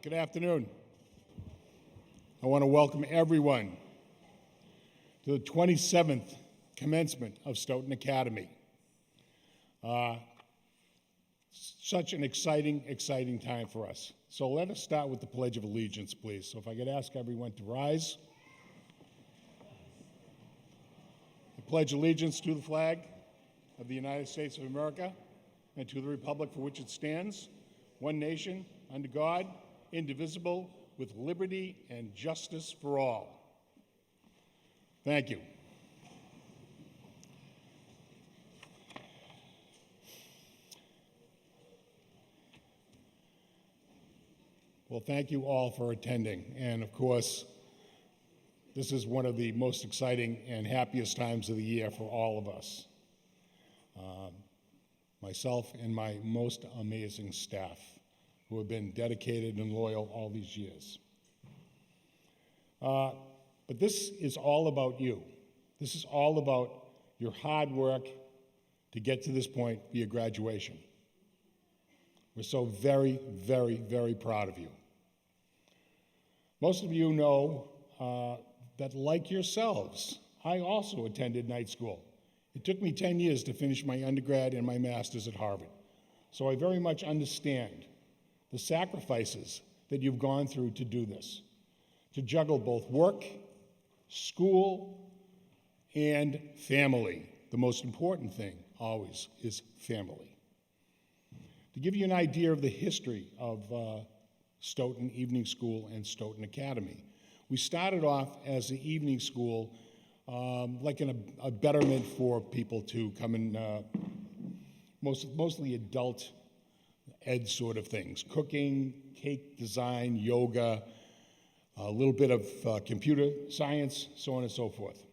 Good afternoon. I want to welcome everyone to the 27th commencement of Stoughton Academy. Such an exciting time for us. So let us start with the Pledge of Allegiance, please. So if I could ask everyone to rise. I pledge allegiance to the flag of the United States of America and to the republic for which it stands, one nation, under God, indivisible, with liberty and justice for all. Thank you. Well, thank you all for attending. And of course, this is one of the most exciting and happiest times of the year for all of us. Myself and my most amazing staff who have been dedicated and loyal all these years. But this is all about you. This is all about your hard work to get to this point via graduation. We're so very, very, very proud of you. Most of you know that, like yourselves, I also attended night school. It took me 10 years to finish my undergrad and my master's at Harvard. So I very much understand the sacrifices that you've gone through to do this, to juggle both work, school, and family. The most important thing always is family. To give you an idea of the history of Stoughton Evening School and Stoughton Academy, we started off as the evening school like a betterment for people to come in, mostly adult ed sort of things, cooking, cake design, yoga, a little bit of computer science, so on and so forth.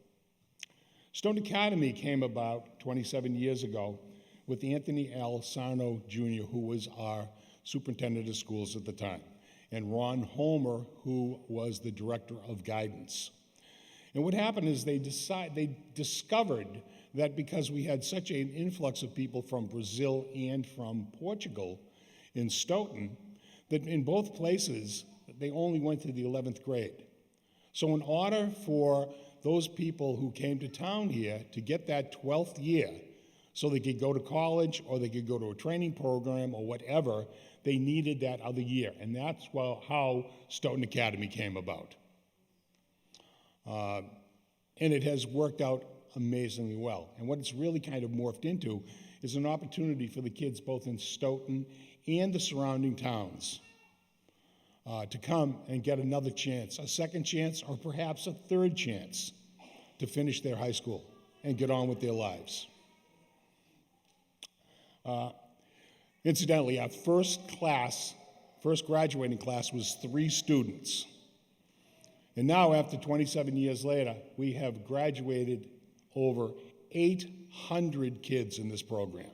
Stoughton Academy came about 27 years ago with Anthony L. Sarno Jr., who was our superintendent of schools at the time, and Ron Homer, who was the director of guidance. And what happened is they discovered that because we had such an influx of people from Brazil and from Portugal in Stoughton, that in both places, they only went to the 11th grade. So in order for those people who came to town here to get that 12th year, so they could go to college or they could go to a training program or whatever, they needed that other year. And that's how Stoughton Academy came about. And it has worked out amazingly well. And what it's really kind of morphed into is an opportunity for the kids both in Stoughton and the surrounding towns to come and get another chance, a second chance, or perhaps a third chance to finish their high school and get on with their lives. Incidentally, our first graduating class was 3 students. And now, after 27 years later, we have graduated over 800 kids in this program.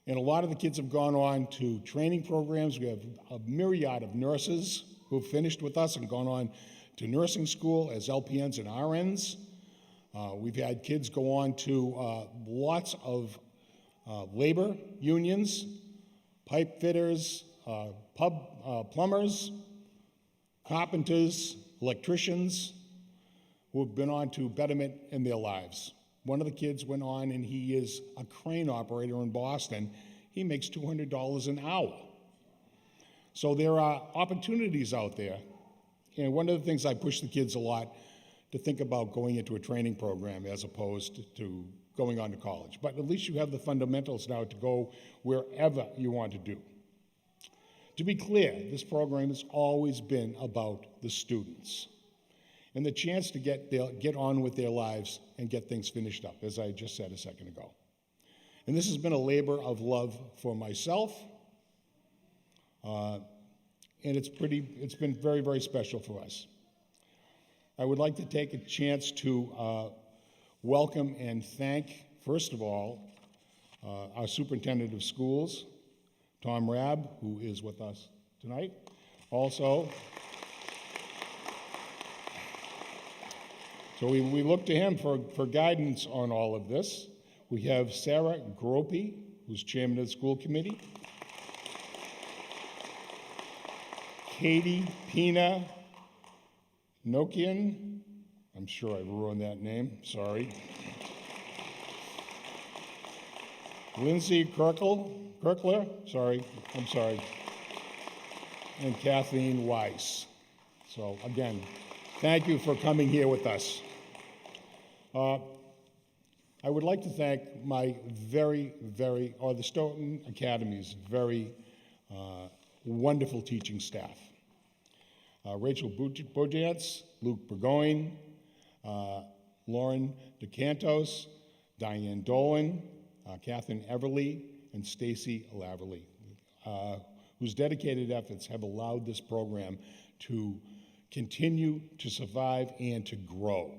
And a lot of the kids have gone on to training programs. We have a myriad of nurses who have finished with us and gone on to nursing school as LPNs and RNs. We've had kids go on to lots of labor unions, pipe fitters, plumbers, carpenters, electricians, who have been on to betterment in their lives. One of the kids went on and he is a crane operator in Boston. He makes $200 an hour. So there are opportunities out there. And one of the things I push the kids a lot to think about going into a training program as opposed to going on to college. But at least you have the fundamentals now to go wherever you want to do. To be clear, this program has always been about the students and the chance to get on with their lives and get things finished up, as I just said a second ago. And this has been a labor of love for myself, and it's been very, very special for us. I would like to take a chance to welcome and thank, first of all, our superintendent of schools, Tom Rabb, who is with us tonight. Also, so we look to him for guidance on all of this. We have Sarah Gropey, who's chairman of the school committee. Katie Pina Nokian. I'm sure I ruined that name, sorry. Lindsay Kirkler, I'm sorry. And Kathleen Weiss. So again, thank you for coming here with us. I would like to thank my the Stoughton Academy's very wonderful teaching staff. Rachel Bojance, Luke Burgoyne, Lauren DeCantos, Diane Dolan, Catherine Everly, and Stacy Laverly, whose dedicated efforts have allowed this program to continue to survive and to grow.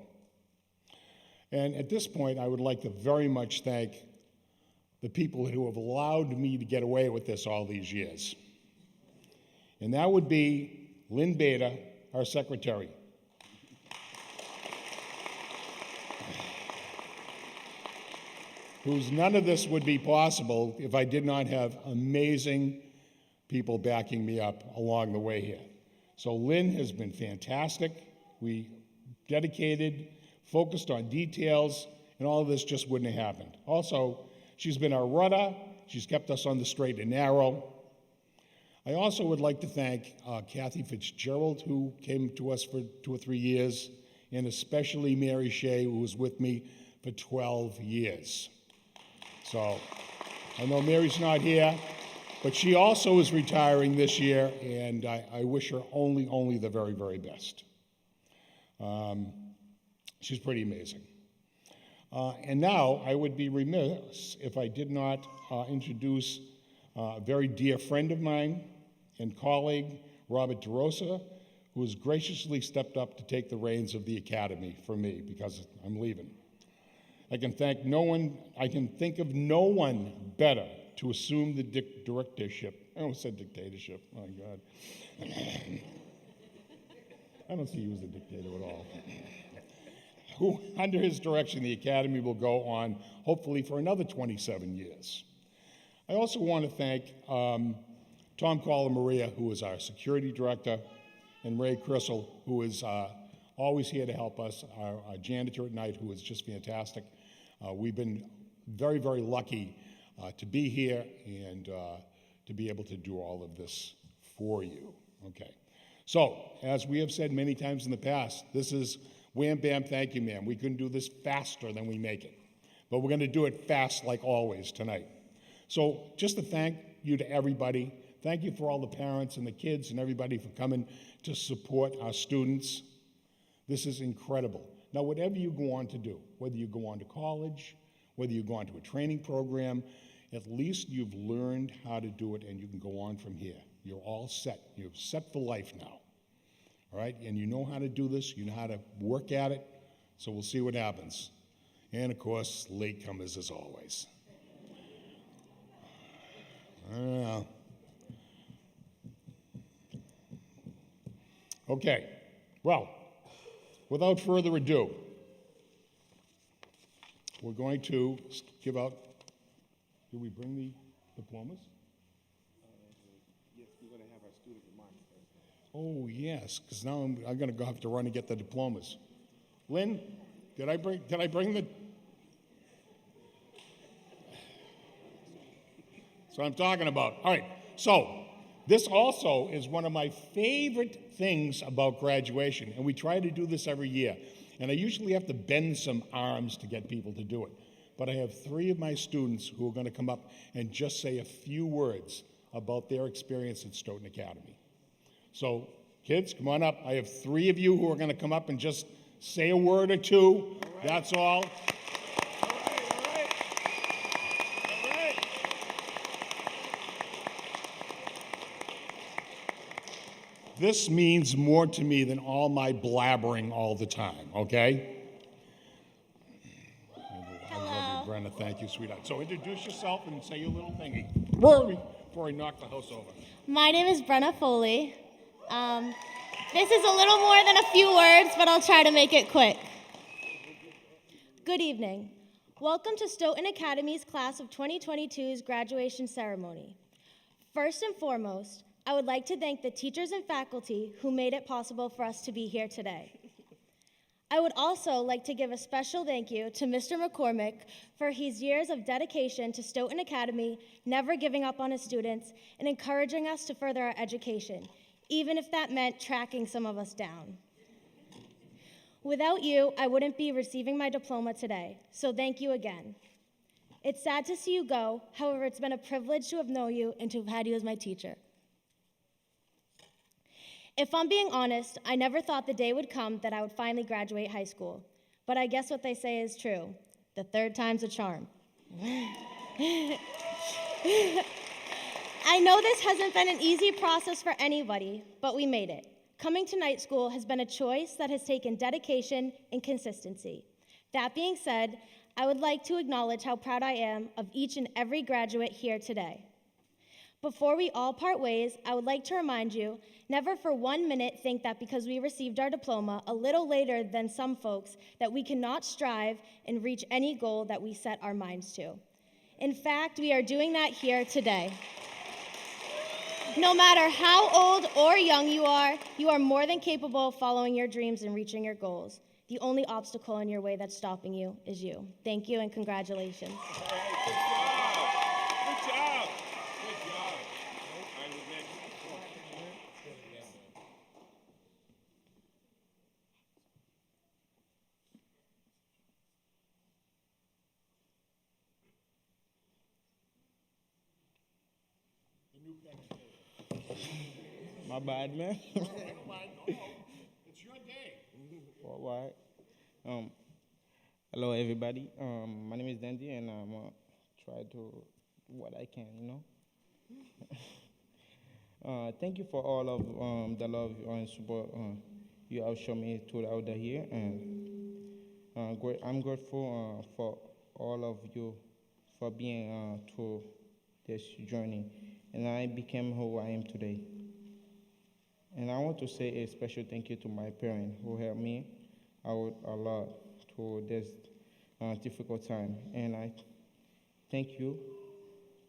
And at this point, I would like to very much thank the people who have allowed me to get away with this all these years. And that would be Lynn Beta, our secretary. Whose none of this would be possible if I did not have amazing people backing me up along the way here. So Lynn has been fantastic. We dedicated, focused on details, and all of this just wouldn't have happened. Also, she's been our rudder. She's kept us on the straight and narrow. I also would like to thank Kathy Fitzgerald, who came to us for 2 or 3 years, and especially Mary Shea, who was with me for 12 years. So I know Mary's not here, but she also is retiring this year, and I wish her only the very, very best. She's pretty amazing. And now I would be remiss if I did not introduce a very dear friend of mine and colleague, Robert DeRosa, who has graciously stepped up to take the reins of the Academy for me because I'm leaving. I can think of no one better to assume the directorship. I almost said dictatorship, my God. I don't see you as a dictator at all. Who, under his direction, the Academy will go on, hopefully, for another 27 years. I also want to thank Tom Maria, who is our security director, and Ray Crissell, who is always here to help us, our janitor at night, who is just fantastic. We've been very, very lucky to be here and to be able to do all of this for you. Okay. So, as we have said many times in the past, this is wham, bam, thank you, ma'am. We couldn't do this faster than we make it. But we're going to do it fast like always tonight. So, just to thank you to everybody. Thank you for all the parents and the kids and everybody for coming to support our students. This is incredible. Now, whatever you go on to do, whether you go on to college, whether you go on to a training program, at least you've learned how to do it and you can go on from here. You're all set. You're set for life now. All right? And you know how to do this. You know how to work at it. So we'll see what happens. And, of course, latecomers as always. Okay. Well, without further ado, we're going to give out, do we bring the diplomas? Yes, we're going to have our student remarks first. Oh, yes, because now I'm going to have to run and get the diplomas. Lynn, did I bring the? That's what I'm talking about. All right, so this also is one of my favorite things about graduation, and we try to do this every year. And I usually have to bend some arms to get people to do it. But I have 3 of my students who are going to come up and just say a few words about their experience at Stoughton Academy. So, kids, come on up. I have 3 of you who are going to come up and just say a word or two. All right. That's all. All right. This means more to me than all my blabbering all the time, okay? Hello. I love you, Brenda. Thank you, sweetheart. So introduce yourself and say your little thingy before I knock the house over. My name is Brenna Foley. This is a little more than a few words, but I'll try to make it quick. Good evening. Welcome to Stoughton Academy's class of 2022's graduation ceremony. First and foremost, I would like to thank the teachers and faculty who made it possible for us to be here today. I would also like to give a special thank you to Mr. McCormick for his years of dedication to Stoughton Academy, never giving up on his students, and encouraging us to further our education, even if that meant tracking some of us down. Without you, I wouldn't be receiving my diploma today, so thank you again. It's sad to see you go, however, it's been a privilege to have known you and to have had you as my teacher. If I'm being honest, I never thought the day would come that I would finally graduate high school. But I guess what they say is true. The third time's a charm. I know this hasn't been an easy process for anybody, but we made it. Coming to night school has been a choice that has taken dedication and consistency. That being said, I would like to acknowledge how proud I am of each and every graduate here today. Before we all part ways, I would like to remind you, never for 1 minute think that because we received our diploma a little later than some folks, that we cannot strive and reach any goal that we set our minds to. In fact, we are doing that here today. No matter how old or young you are more than capable of following your dreams and reaching your goals. The only obstacle in your way that's stopping you is you. Thank you and congratulations. Good job. My bad, man. It's your day. All right. Hello, everybody. My name is Dandy, and I'm try to what I can, Thank you for all of the love and support you have shown me throughout the year, and I'm grateful for all of you for being through this journey, and I became who I am today. And I want to say a special thank you to my parents who helped me out a lot through this difficult time. And I thank you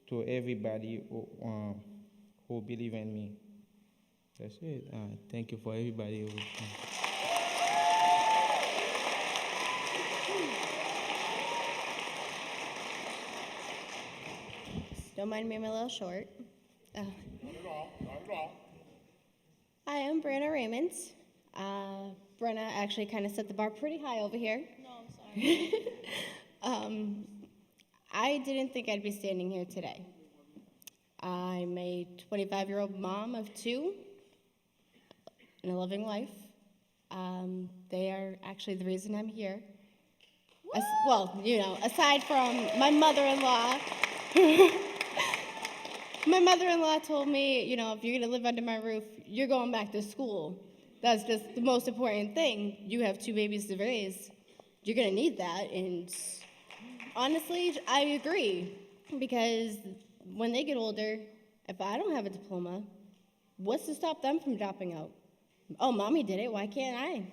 to everybody who believe in me. That's it. Thank you for everybody who. Don't mind me, I'm a little short. Not at all. Not at all. Hi, I'm Brenna Raymond. Brenna actually kind of set the bar pretty high over here. No, I'm sorry. I didn't think I'd be standing here today. I'm a 25-year-old mom of 2 and a loving life. They are actually the reason I'm here. Aside from my mother-in-law. My mother-in-law told me, if you're going to live under my roof, you're going back to school. That's just the most important thing. You have 2 babies to raise. You're going to need that. And honestly, I agree. Because when they get older, if I don't have a diploma, what's to stop them from dropping out? Oh, mommy did it. Why can't I?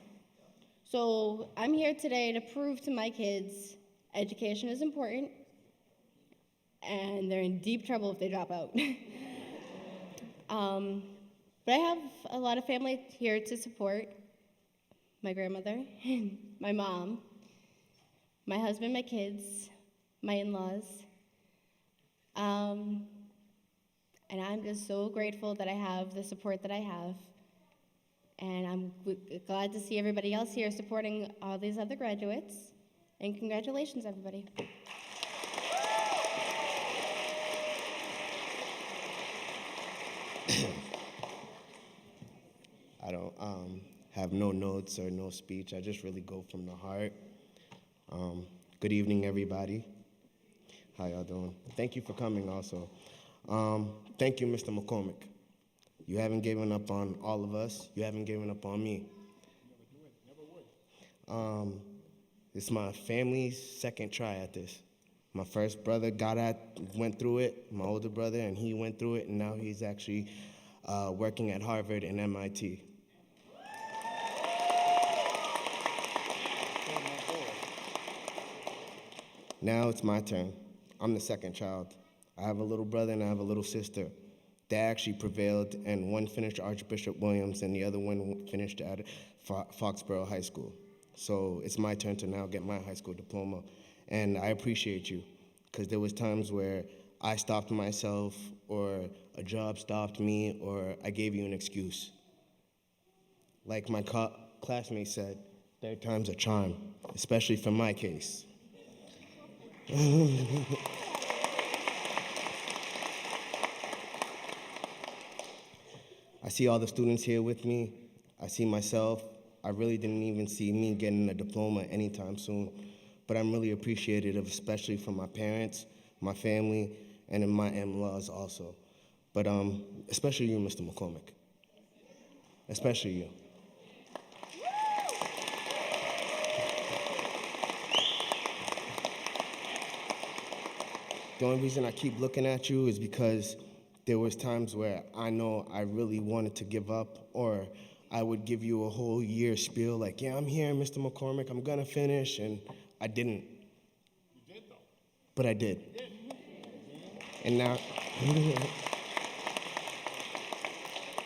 So I'm here today to prove to my kids education is important. And they're in deep trouble if they drop out. But I have a lot of family here to support. My grandmother, my mom, my husband, my kids, my in-laws. And I'm just so grateful that I have the support that I have. And I'm glad to see everybody else here supporting all these other graduates. And congratulations, everybody. I don't have no notes or no speech. I just really go from the heart. Good evening, everybody. How y'all doing? Thank you for coming also. Thank you, Mr. McCormick. You haven't given up on all of us. You haven't given up on me. Never would. It's my family's second try at this. My first brother went through it, my older brother, and he went through it, and now he's actually working at Harvard and MIT. Now it's my turn. I'm the second child. I have a little brother and I have a little sister. they actually prevailed, and one finished Archbishop Williams, and the other one finished at Foxborough High School. So it's my turn to now get my high school diploma, and I appreciate you, because there was times where I stopped myself, or a job stopped me, or I gave you an excuse. Like my classmate said, third time's a charm, especially for my case. I see all the students here with me. I see myself. I really didn't even see me getting a diploma anytime soon, but I'm really appreciative, especially from my parents, my family, and my in-laws also. But especially you, Mr. McCormick. Especially you. The only reason I keep looking at you is because there was times where I know I really wanted to give up, or I would give you a whole year spiel like, yeah, I'm here, Mr. McCormick, I'm gonna finish, and I didn't. You did, though. But I did. And now,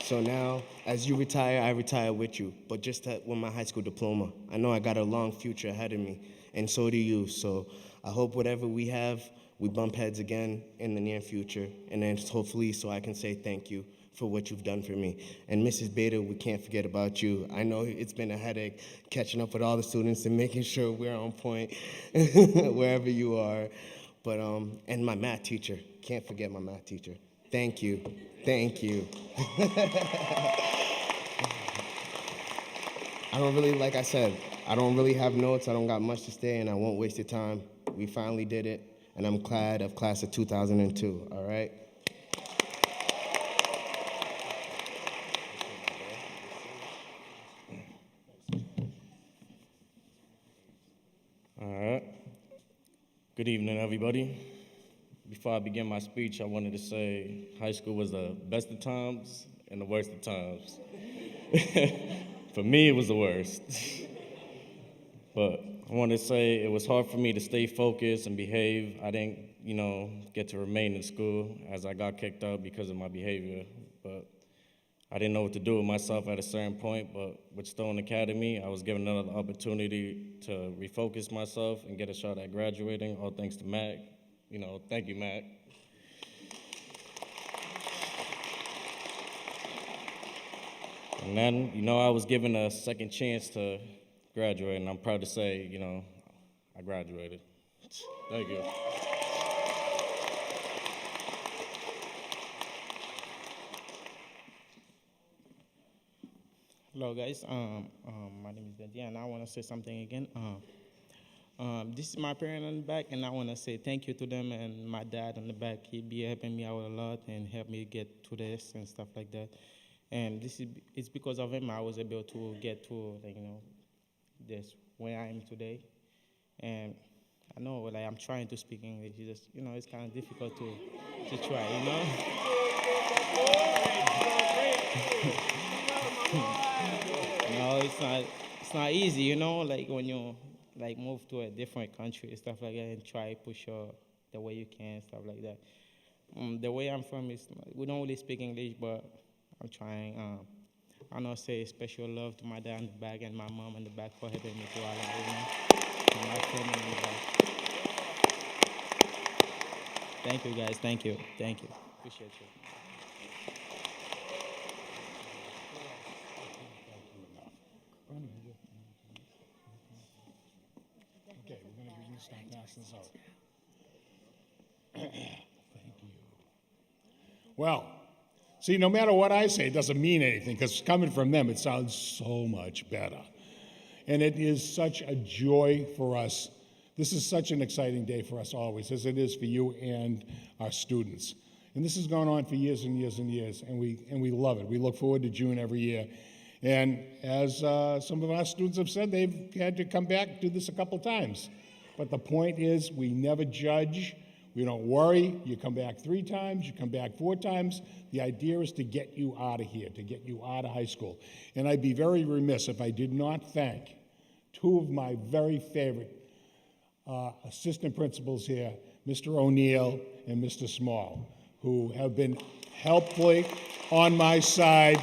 so now, as you retire, I retire with you, but just with my high school diploma. I know I got a long future ahead of me, and so do you, so I hope whatever we have, we bump heads again in the near future, and then hopefully so I can say thank you for what you've done for me. And Mrs. Beta, we can't forget about you. I know it's been a headache catching up with all the students and making sure we're on point wherever you are. But, and my math teacher, can't forget my math teacher. Thank you, thank you. I don't really, like I said, I don't really have notes, I don't got much to say, and I won't waste your time. We finally did it, and I'm glad of class of 2002, all right? All right. Good evening, everybody. Before I begin my speech, I wanted to say high school was the best of times and the worst of times. For me, it was the worst. But I wanted to say it was hard for me to stay focused and behave. I didn't, get to remain in school as I got kicked out because of my behavior. But I didn't know what to do with myself at a certain point, but with Stoughton Academy, I was given another opportunity to refocus myself and get a shot at graduating, all thanks to Mac. Thank you, Mac. And then, I was given a second chance to graduate, and I'm proud to say, I graduated. Thank you. Hello, guys. My name is Benji, and I want to say something again. This is my parent on the back, and I want to say thank you to them, and my dad on the back. He be helping me out a lot and helped me get to this and stuff like that. And it's because of him I was able to get to this where I am today. And I know I'm trying to speak English. It's just it's kind of difficult to try. No, it's not easy, when you move to a different country and stuff like that and try push the way you can, stuff like that. The way I'm from is we don't really speak English, but I'm trying. I know say special love to my dad in the back and my mom in the back for helping me through all of it, and my family in the back. Thank you, guys. Thank you. Appreciate you. Okay, we're going to start passing this out. Thank you. Well, see, no matter what I say, it doesn't mean anything, because coming from them, it sounds so much better. And it is such a joy for us. This is such an exciting day for us always, as it is for you and our students. And this has gone on for years and years and years, and we love it. We look forward to June every year. And as some of our students have said, they've had to come back, do this a couple times. But the point is, we never judge. We don't worry. You come back 3 times, you come back 4 times. The idea is to get you out of here, to get you out of high school. And I'd be very remiss if I did not thank 2 of my very favorite assistant principals here, Mr. O'Neill and Mr. Small, who have been helpfully on my side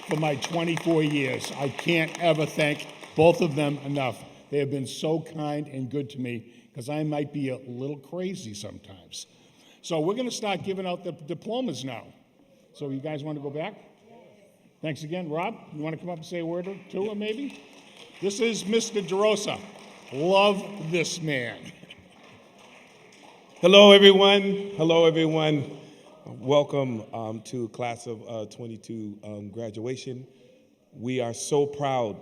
for my 24 years. I can't ever thank both of them enough. They have been so kind and good to me because I might be a little crazy sometimes. So we're going to start giving out the diplomas now. So you guys want to go back? Thanks again. Rob, you want to come up and say a word or two, or maybe? This is Mr. DeRosa. Love this man. Hello, everyone. Hello, everyone. Welcome to class of 22 graduation. We are so proud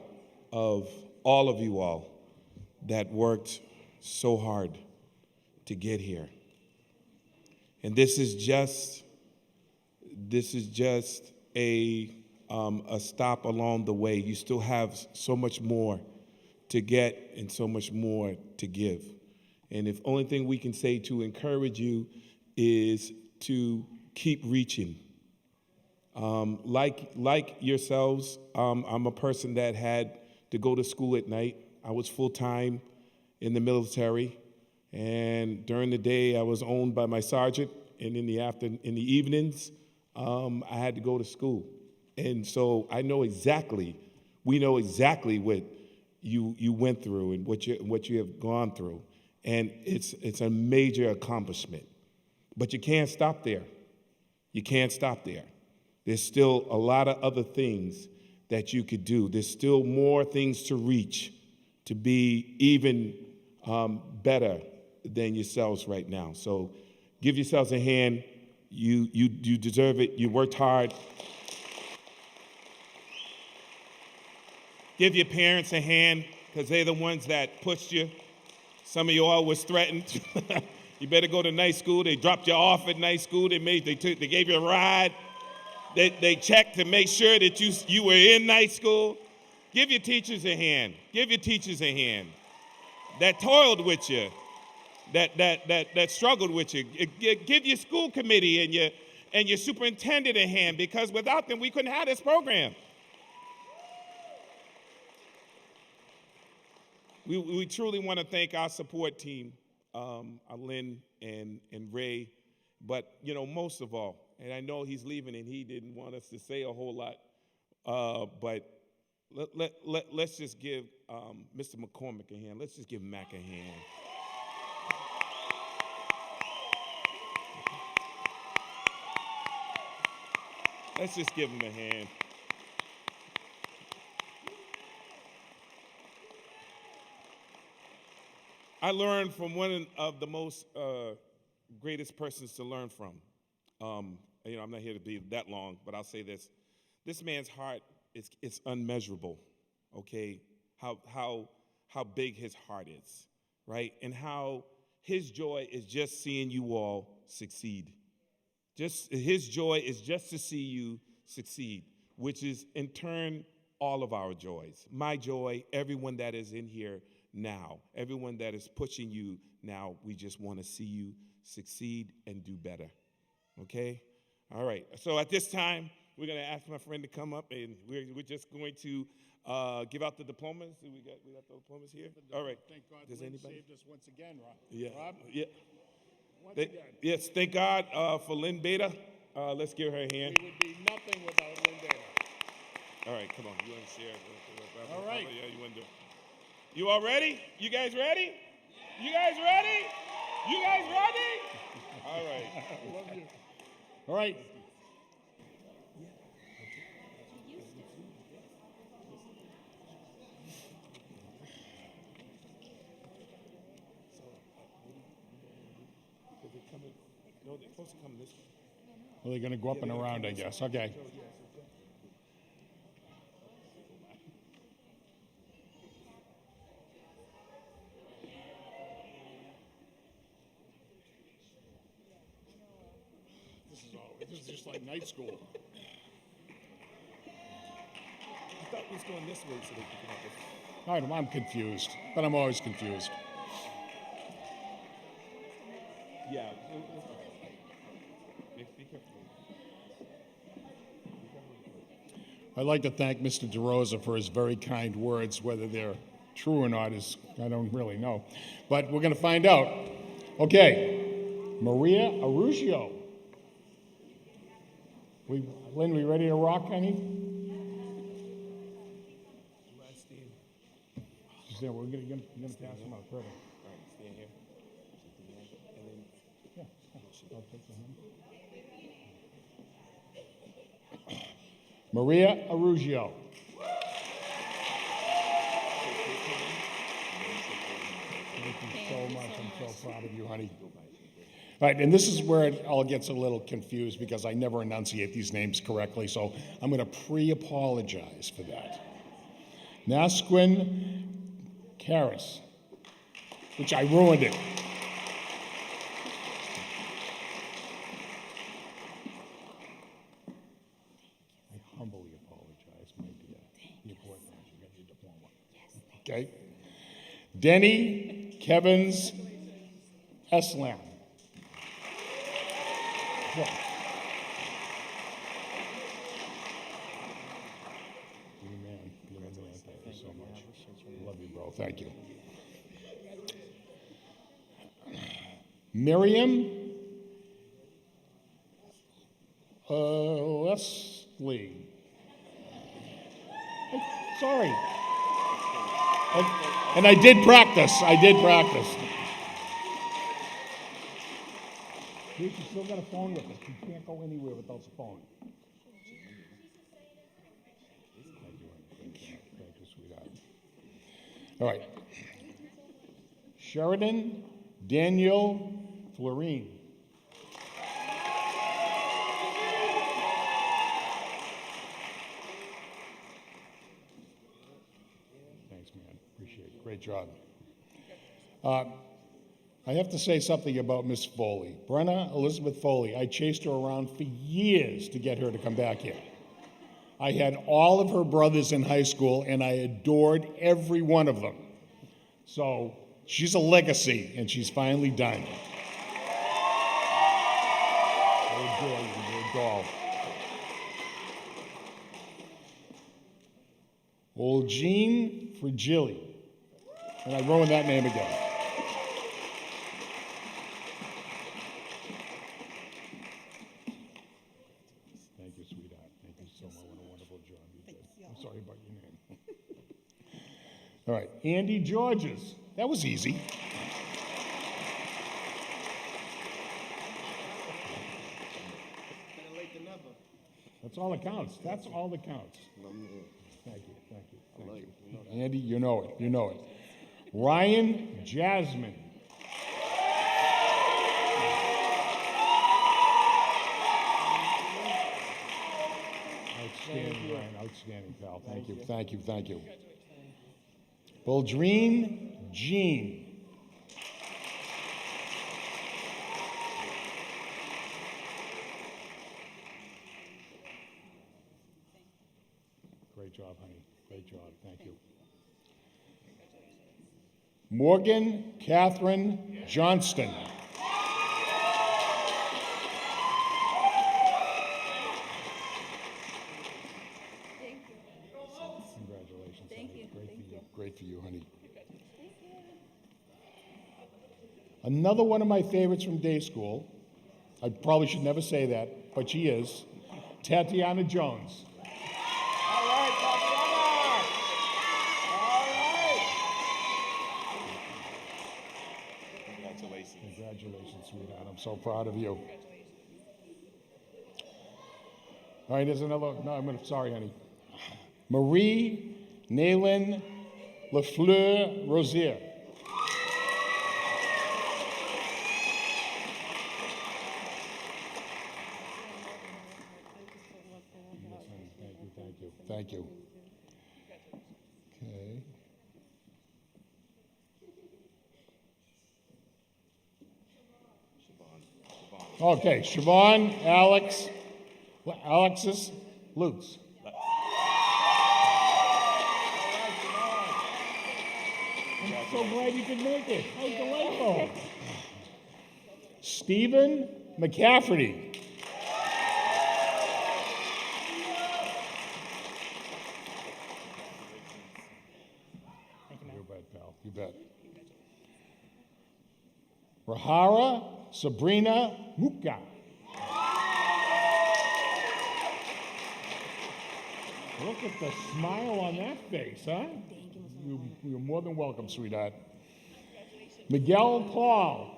of all of you all that worked so hard to get here. And this is just a stop along the way. You still have so much more to get and so much more to give. And if only thing we can say to encourage you is to keep reaching. Like yourselves, I'm a person that had to go to school at night. I was full-time in the military, and during the day I was owned by my sergeant, and in the evenings, I had to go to school. And so we know exactly what you went through and what you have gone through. And it's a major accomplishment. But you can't stop there. You can't stop there. There's still a lot of other things that you could do. There's still more things to reach to be even better than yourselves right now. So give yourselves a hand. You deserve it. You worked hard. Give your parents a hand because they're the ones that pushed you. Some of you all was threatened. You better go to night school. They dropped you off at night school. They gave you a ride. They checked to make sure that you were in night school. Give your teachers a hand. Give your teachers a hand. That toiled with you. That struggled with you. Give your school committee and your superintendent a hand, because without them we couldn't have this program. We truly want to thank our support team, Lynn and Ray, but most of all, and I know he's leaving and he didn't want us to say a whole lot, but let's just give Mr. McCormick a hand. Let's just give Mac a hand. Let's just give him a hand. I learned from one of the most greatest persons to learn from. I'm not here to be that long, but I'll say this. This man's heart is unmeasurable, okay? How big his heart is, right? And how his joy is just seeing you all succeed. His joy is just to see you succeed, which is in turn all of our joys. My joy, everyone that is in here now, everyone that is pushing you now, we just want to see you succeed and do better, okay? All right, so at this time, we're going to ask my friend to come up, and we're just going to give out the diplomas. We got the diplomas here? All right. Thank God Does Lynn anybody? saved us once again, Rob. Yeah. Rob? Yeah. Once again. Yes, thank God for Lynn Beta. Let's give her a hand. We would be nothing without Lynn Dana. All right, come on. You want to share? All right. Yeah, you want to do it. You all ready? You guys ready? You guys ready? You guys ready? All right. Love you. All right. No, they're supposed to come this way. Well, they're going to go up and around, I guess. Okay. This is just like night school. I thought we was going this way so they could come up this way. All right, I'm confused, but I'm always confused. Yeah. Be careful. I'd like to thank Mr. DeRosa for his very kind words. Whether they're true or not is, I don't really know. But we're going to find out. Okay, Maria Arugio. Lynn, we ready to rock, honey? She's there. We're gonna pass them out. Perfect. Yeah. I'll take the hand. Maria Arugio. Thank you so much. I'm so proud of you, honey. All right, and this is where it all gets a little confused because I never enunciate these names correctly, so I'm going to pre-apologize for that. Nasquin Karras, which I ruined it. I humbly apologize, my dear. The important is you got your diploma. Okay? Denny Kevins Eslam. Yeah. Amen. Thank you so much. Love you, bro. Thank you. Miriam Leslie. Sorry. And I did practice. You still got a phone with us. You can't go anywhere without the phone. Thank you, sweetheart. All right. Sheridan Daniel Florine. Thanks, man. Appreciate it. Great job. I have to say something about Miss Foley. Brenna Elizabeth Foley, I chased her around for years to get her to come back here. I had all of her brothers in high school, and I adored every one of them. So she's a legacy, and she's finally done. I adore you. You're a doll. Oljean Frigilli. And I ruined that name again. Thank you, sweetheart. Thank you so much. What a wonderful job you did. I'm sorry about your name. All right, Andy Georges. That was easy. That's all that counts. That's all that counts. Thank you. Andy, you know it. Ryan Jasmine. Outstanding, Ryan. Outstanding, pal. Thank you. Boldrine Jean. Great job, honey. Great job. Thank you. Morgan Catherine Johnston. Congratulations. Thank you. Great for you, honey. Another one of my favorites from day school. I probably should never say that, but she is. Tatiana Jones. Congratulations, sweetheart. I'm so proud of you. All right, there's another. No, sorry, honey. Marie Nayland Lafleur Rosier. Thank you. Okay. Okay, Siobhan Alexis Lutz. I'm so glad you could make it. How delightful. Stephen McCafferty. You bet, pal. You bet. Rahara Sabrina Muka. Look at the smile on that face, huh? You're more than welcome, sweetheart. Miguel Paul.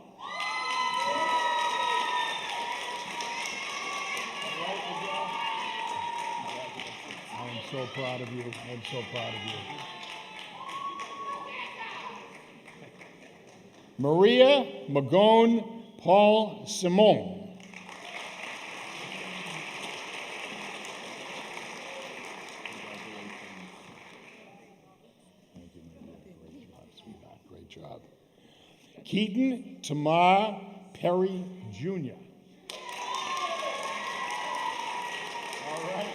I am so proud of you. I'm so proud of you. Maria Magone Paul Simon. Great job. Keaton Tamar Perry Jr. All right.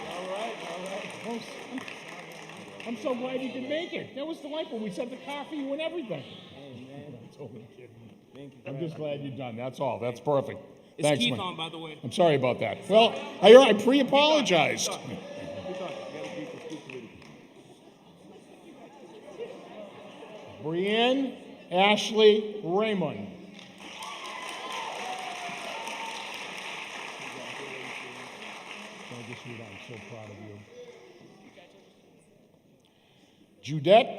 I'm so glad you could make it. That was delightful. We sent the car for you and everything. I'm totally kidding. I'm just glad you're done. That's all. That's perfect. It's Thanks, Keith man. on, by the way. I'm sorry about that. Well, I pre-apologized. Brienne Ashley Raymond. Thank you, sweetheart. I'm so proud of you. Judette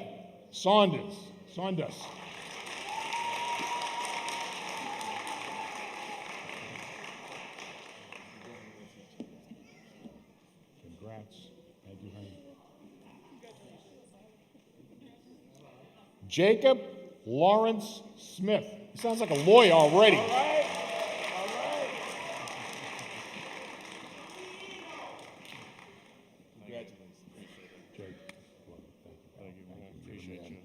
Saunders. Congrats. Thank you, honey. Jacob Lawrence Smith. He sounds like a lawyer already. All right. Congratulations. Jake, Thank you, man. Appreciate you.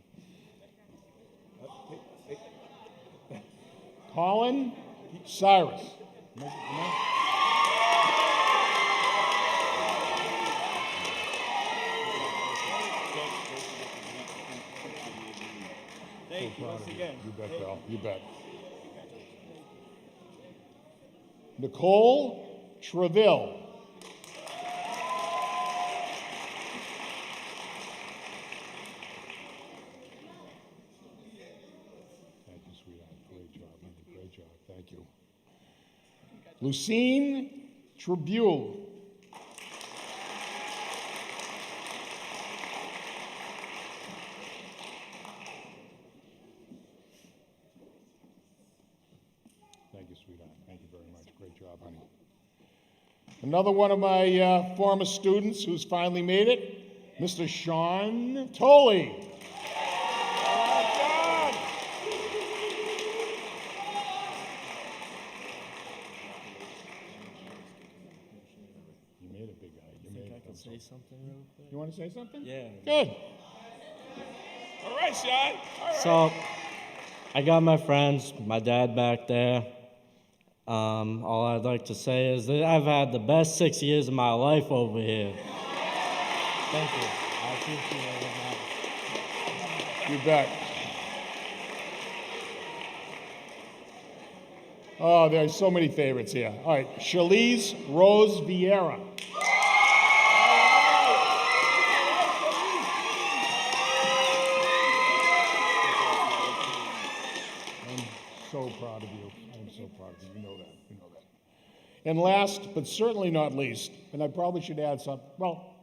Colin Cyrus. Thank you once again. You bet, pal. You bet. Nicole Treville. Thank you, sweetheart. Great job, honey. Great job. Thank you. Lucine Tribule. Thank you, sweetheart. Thank you very much. Great job, honey. Another one of my former students who's finally made it, Mr. Sean Tolley. You made it, big guy. You made it. I can say something real quick? You want to say something? Yeah. Good. All right, Sean. All right. So, I got my friends, my dad back there. All I'd like to say is that I've had the best 6 years of my life over here. Thank you. I appreciate it, man. You bet. Oh, there's so many favorites here. All right, Shalise Rose Vieira. I'm so proud of you. I'm so proud of you. You know that. You know that. And last, but certainly not least, and I probably should add something, well,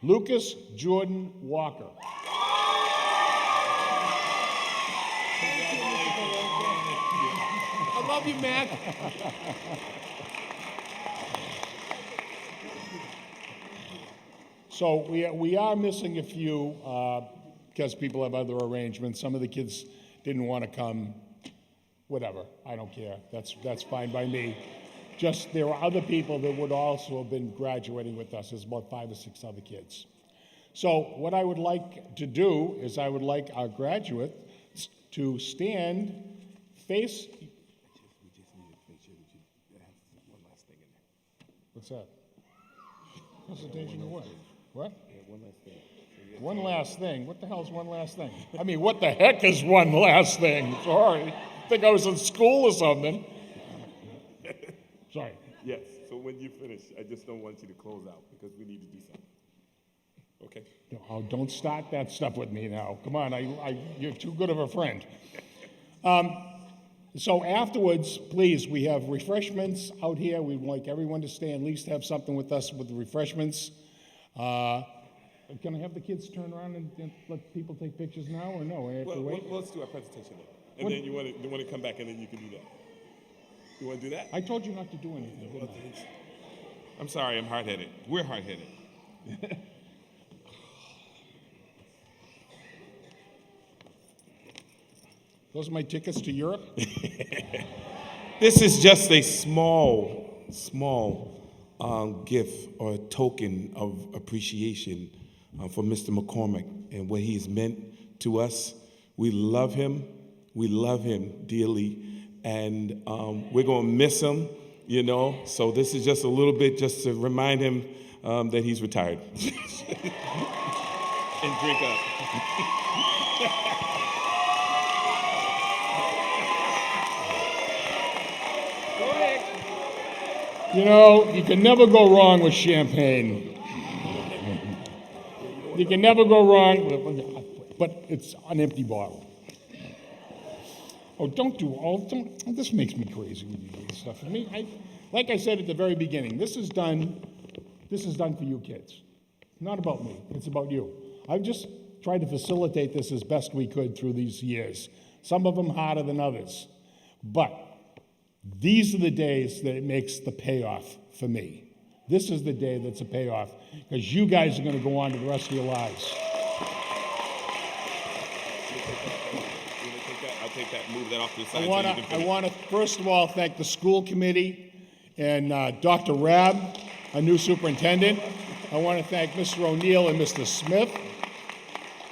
Lucas Jordan Walker. I love you, Mac. So we are missing a few because people have other arrangements. Some of the kids didn't want to come. Whatever, I don't care. That's fine by me. Just there are other people that would also have been graduating with us. There's about 5 or 6 other kids. So what I would like to do is I would like our graduates to stand, face. What's that? Presentation of what? What? One last thing. What the hell is one last thing? I mean, what the heck is one last thing? Sorry. I think I was in school or something. Sorry. Yes. So when you finish, I just don't want you to close out because we need to do something. Okay. Oh, don't start that stuff with me now. Come on, you're too good of a friend. So afterwards, please, we have refreshments out here. We'd like everyone to stay and at least have something with us with the refreshments. Can I have the kids turn around and let people take pictures now, or no? I have to Well, wait? let's do our presentation then. And then you want to come back and then you can do that. You want to do that? I told you not to do anything, didn't I? I'm sorry, I'm hard-headed. We're hard-headed. Those are my tickets to Europe. This is just a small gift or token of appreciation for Mr. McCormick and what he's meant to us. We love him. We love him dearly. And we're going to miss him, you know. So this is just a little bit just to remind him that he's retired. And drink up. You know, you can never go wrong with champagne. You can never go wrong, but it's an empty bottle. Oh, don't, this makes me crazy when you do this stuff. I mean, like I said at the very beginning, this is done for you kids. Not about me, it's about you. I've just tried to facilitate this as best we could through these years. Some of them harder than others. But these are the days that it makes the payoff for me. This is the day that's a payoff, because you guys are going to go on to the rest of your lives. I'll take that, move that off to the side. I want to first of all thank the school committee and Dr. Rabb, our new superintendent. I want to thank Mr. O'Neill and Mr. Smith.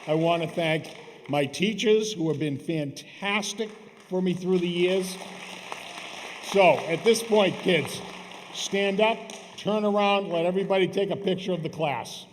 I want to thank my teachers who have been fantastic for me through the years. So at this point, kids, stand up, turn around, let everybody take a picture of the class.